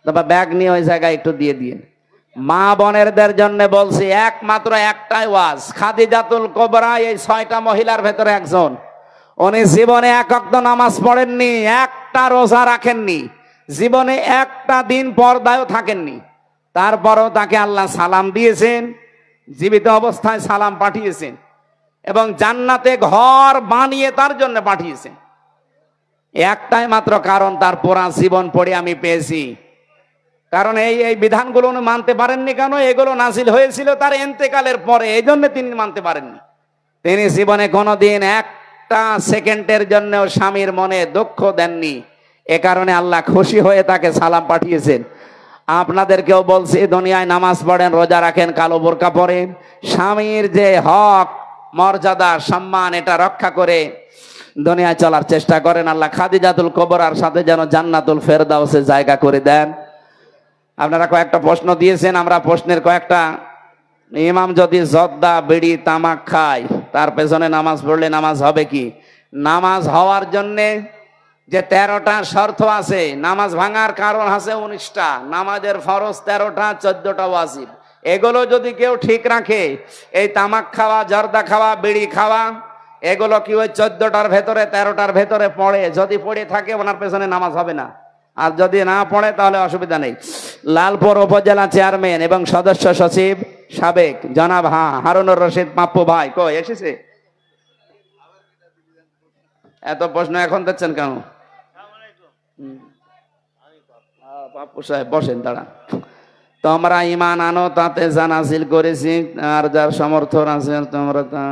তবে ব্যাগ নিয়ে ওই জায়গায় একটু দিয়ে দিয়ে। মা বোনেরদের জন্য বলছি, একমাত্র একটাই ওয়াজ। খাদিজাতুল কুবরা এই 6টা মহিলার ভেতরে একজন। উনি জীবনে 1 ওয়াক্ত নামাজ পড়েননি, একটা রোজা রাখেননি, জীবনে একটা দিন পর্দায়ও থাকেননি। তারপরও তাকে আল্লাহ সালাম দিয়েছেন, জীবিত অবস্থায় সালাম পাঠিয়েছেন, এবং জান্নাতে ঘর বানিয়ে তার জন্য পাঠিয়েছেন। একটাই মাত্র কারণ, তার পুরা জীবন পড়ে আমি পেয়েছি। কারণ এই বিধানগুলো উনি মানতে পারেননি কেন? এগুলো নাজিল হয়েছিল তার ইন্তেকালের পরে, এই জন্য তিনি মানতে পারেননি। তিনি জীবনে কোনোদিন একটা সেকেন্ডের জন্য স্বামীর মনে দুঃখ দেননি। এ কারণে আল্লাহ খুশি হয়ে তাকে সালাম পাঠিয়েছেন। আপনাদেরকেও বলছি, দুনিয়ায় নামাজ পড়েন, রোজা রাখেন, কালো বোরকা পরেন, স্বামীর যে হক, মর্যাদা, সম্মান, এটা রক্ষা করে দুনিয়ায় চলার চেষ্টা করেন। আল্লাহ খাদিজাতুল কুবরার সাথে যেন জান্নাতুল ফেরদাউসে জায়গা করে দেন। আপনারা কয়েকটা প্রশ্ন দিয়েছেন, আমরা প্রশ্নের কয়েকটা। ইমাম যদি জর্দা, বিড়ি, তামাক খায়, তার পেছনে নামাজ পড়লে নামাজ হবে কি? নামাজ হওয়ার জন্যে যে 13টা শর্ত আছে, নামাজ ভাঙার কারণ আছে 19টা। নামাজের ফরজ 13টা, 14টা ওয়াজিব। এগুলো যদি কেউ ঠিক রাখে, এই তামাক খাওয়া, জর্দা খাওয়া, বিড়ি খাওয়া, এগুলো কি ওই 14টার ভেতরে 13টার ভেতরে পড়ে? যদি পড়ে থাকে, ওনার পেছনে নামাজ হবে না। আর যদি না পড়ে তাহলে অসুবিধা নেই। লালপুর উপজেলা চেয়ারম্যান এবং সদস্য সচিব সাবেক জনাব হারুনুর রশিদ পাপ্পু ভাই কই এসেছে? এত প্রশ্ন এখন দিচ্ছেন কেন? পাপ্পু সাহেব বসেন, দাঁড়ান। তোমরা ঈমান আনো তাতে যা নাযিল করেছি, আর যার সমর্থন আছে তোমরা তা